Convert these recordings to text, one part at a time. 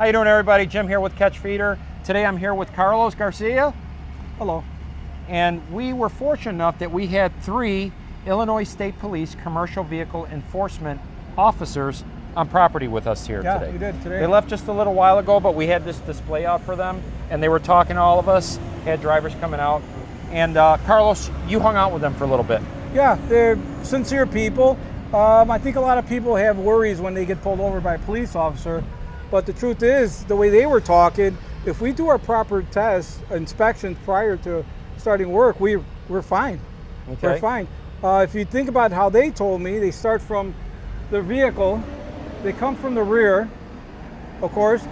How you doing, everybody? Jim here with CACH Feeder. Today I'm here with Carlos Garcia. Hello. And we were fortunate enough that we had 3 Illinois State Police commercial vehicle enforcement officers on property with us here today. Yeah, we did today. They left just a little while ago, but we had this display out for them, and they were talking to all of us, had drivers coming out. And Carlos, you hung out with them for a little bit. Yeah, they're sincere people. I think a lot of people have worries when they get pulled over by a police officer, but the truth is, the way they were talking, if we do our proper tests, inspections prior to starting work, we're fine. Okay. We're fine. If you think about how they told me, they start from the vehicle, they come from the rear, of course.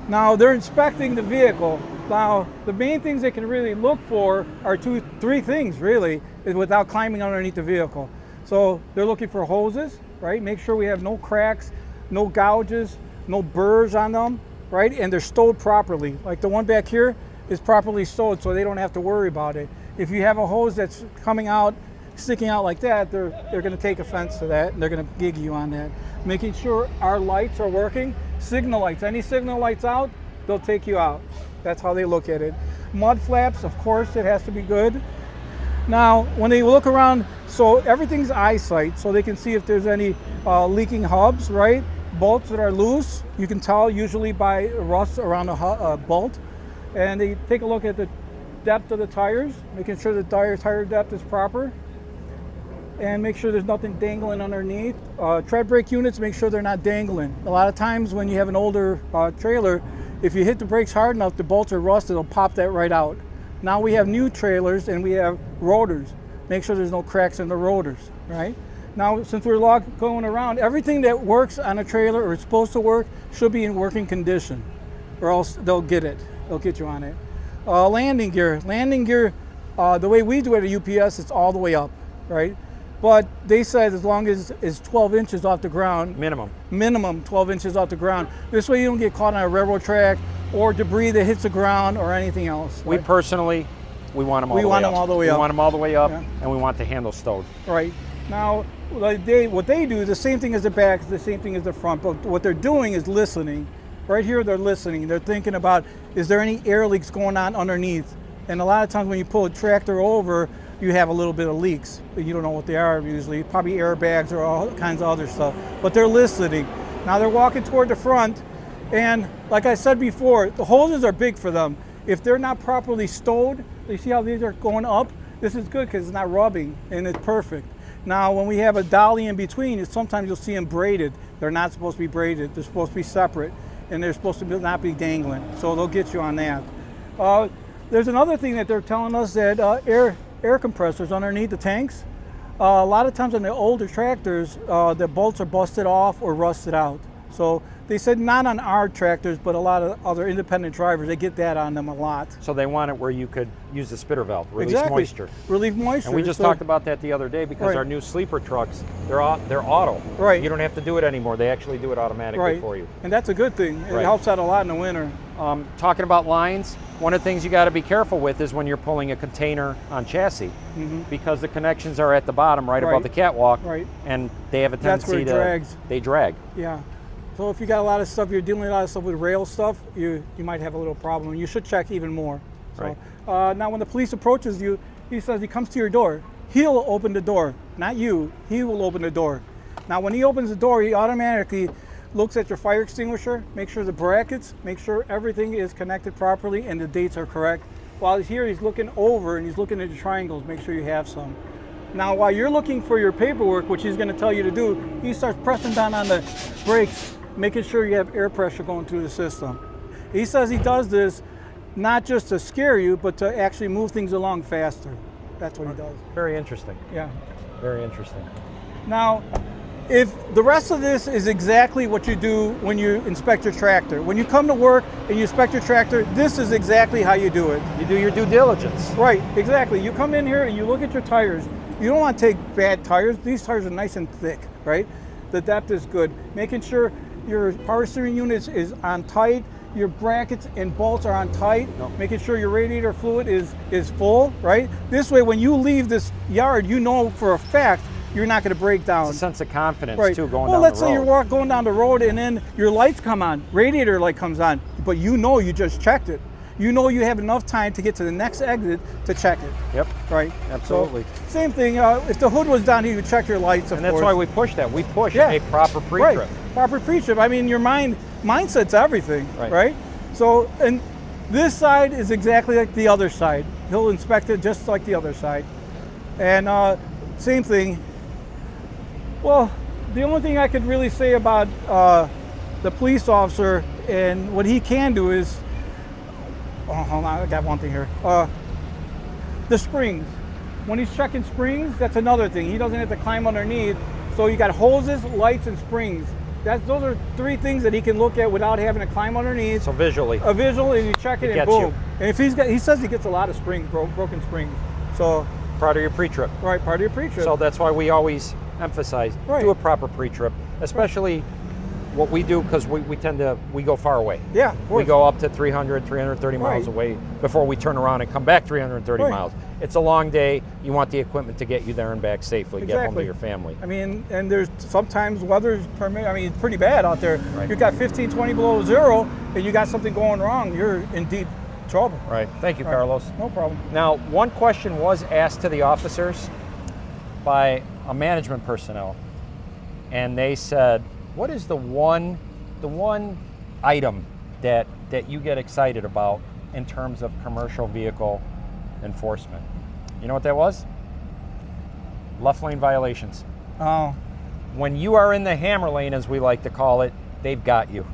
Now they're inspecting the vehicle. Now the main things they can really look for are 3 things really, is without climbing underneath the vehicle. So they're looking for hoses, right? Make sure we have no cracks, no gouges, no burrs on them, right? And they're stowed properly. Like the one back here is properly stowed, so they don't have to worry about it. If you have a hose that's coming out, sticking out like that, they're going to take offense to that, and they're going to gig you on that. Making sure our lights are working, signal lights. Any signal lights out, they'll take you out. That's how they look at it. Mud flaps, of course, it has to be good. Now, when they look around, so everything's eyesight, so they can see if there's any leaking hubs, right? Bolts that are loose, you can tell usually by rust around a bolt. And they take a look at the depth of the tires, making sure the tire depth is proper. And make sure there's nothing dangling underneath. Tread brake units, make sure they're not dangling. A lot of times when you have an older trailer, if you hit the brakes hard enough, the bolts are rusted, it'll pop that right out. Now we have new trailers and we have rotors. Make sure there's no cracks in the rotors, right? Now, since we're going around, everything that works on a trailer or is supposed to work should be in working condition, or else they'll get it. They'll get you on it. Landing gear. Landing gear, the way we do it at UPS, it's all the way up, right? But they said as long as it's 12 inches off the ground. Minimum 12 inches off the ground. This way you don't get caught on a railroad track or debris that hits the ground or anything else. We right? personally, we want them all the way up. We want them all the way up. We want them all the way up, yeah. And we want the handle stowed. Right. Now, what they do is the same thing as the back, the same thing as the front, but what they're doing is listening. Right here, they're listening. They're thinking about, is there any air leaks going on underneath? And a lot of times when you pull a tractor over, you have a little bit of leaks, but you don't know what they are usually. Probably airbags or all kinds of other stuff. But they're listening. Now they're walking toward the front, and like I said before, the hoses are big for them. If they're not properly stowed, you see how these are going up? This is good because it's not rubbing, and it's perfect. Now, when we have a dolly in between, sometimes you'll see them braided. They're not supposed to be braided. They're supposed to be separate, and they're supposed to not be dangling. So they'll get you on that. There's another thing that they're telling us, that air compressors underneath the tanks. A lot of times on the older tractors, the bolts are busted off or rusted out. So they said not on our tractors, but a lot of other independent drivers, they get that on them a lot. So they want it where you could use the spitter valve, release exactly. moisture. Relieve moisture. And we just talked about that the other day because right. Our new sleeper trucks, they're auto. Right. You don't have to do it anymore. They actually do it automatically right. for you. And that's a good thing. It right. helps out a lot in the winter. Talking about lines, one of the things you got to be careful with is when you're pulling a container on chassis, because the connections are at the bottom right above the catwalk, right. and they have a tendency they drag. Yeah. So if you got a lot of stuff, you're dealing with a lot of stuff with rail stuff, you might have a little problem. You should check even more. So, right. Now when the police approaches you, he says he comes to your door. He'll open the door, not you. He will open the door. Now when he opens the door, he automatically looks at your fire extinguisher, make sure the brackets, make sure everything is connected properly and the dates are correct. While he's here, he's looking over and he's looking at the triangles, make sure you have some. Now while you're looking for your paperwork, which he's going to tell you to do, he starts pressing down on the brakes, making sure you have air pressure going through the system. He says he does this not just to scare you, but to actually move things along faster. That's what he does. Very interesting. Yeah. Very interesting. Now, if the rest of this is exactly what you do when you inspect your tractor. When you come to work and you inspect your tractor, this is exactly how you do it. You do your due diligence. Right, exactly. You come in here and you look at your tires. You don't want to take bad tires. These tires are nice and thick, right? The depth is good. Making sure your power steering unit is on tight, your brackets and bolts are on tight, making sure your radiator fluid is full, right? This way, when you leave this yard, you know for a fact you're not going to break down. It's a sense of confidence Right. too, going well, down let's the road. say you're going down the road and then your lights come on, radiator light comes on, but you know you just checked it. You know you have enough time to get to the next exit to check it. Yep. Right. Absolutely. So, same thing. If the hood was down, you would check your lights. Of And that's course. why we push that. We push Yeah. a proper pre-trip. Right. Proper pre-trip. I mean, your mindset's everything. Right. Right. So, and this side is exactly like the other side. He'll inspect it just like the other side. And same thing. Well, the only thing I could really say about the police officer and what he can do is, oh, hold on, I got one thing here. The springs. When he's checking springs, that's another thing. He doesn't have to climb underneath. So you got hoses, lights, and springs. Those are three things that he can look at without having to climb underneath. So visually. A visual, and you check it, and gets boom. you. And if he says he gets a lot of springs, broken springs. So, Part of your pre-trip. right, part of your pre-trip. So that's why we always emphasize, Right. do a proper pre-trip, especially what we do, because we tend to, we go far away. yeah, of course. We go up to 300, 330 miles Right. away before we turn around and come back 330 Right. miles. It's a long day. You want the equipment to get you there and back safely, get home to Exactly. your family. I mean, and there's sometimes weather's permit. I mean, it's pretty bad out there. Right. You got 15, 20 below zero, and you got something going wrong. You're in deep trouble. Right. Thank you, Right. Carlos. No problem. Now, one question was asked to the officers by a management personnel, and they said, what is the one item that you get excited about in terms of commercial vehicle enforcement? You know what that was? Left lane violations. Oh, When you are in the hammer lane, as we like to call it, they've got you.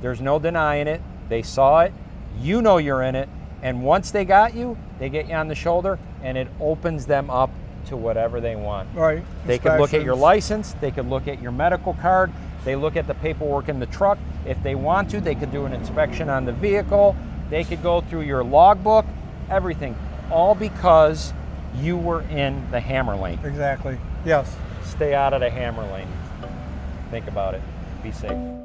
There's no denying it. They saw it. You know you're in it. And once they got you, they get you on the shoulder, and it opens them up to whatever they want. right. They could look at your Inspections. license. They could look at your medical card. They look at the paperwork in the truck. If they want to, they could do an inspection on the vehicle. They could go through your logbook, everything, all because you were in the hammer lane. Exactly. Yes. Stay out of the hammer lane. Think about it. Be safe.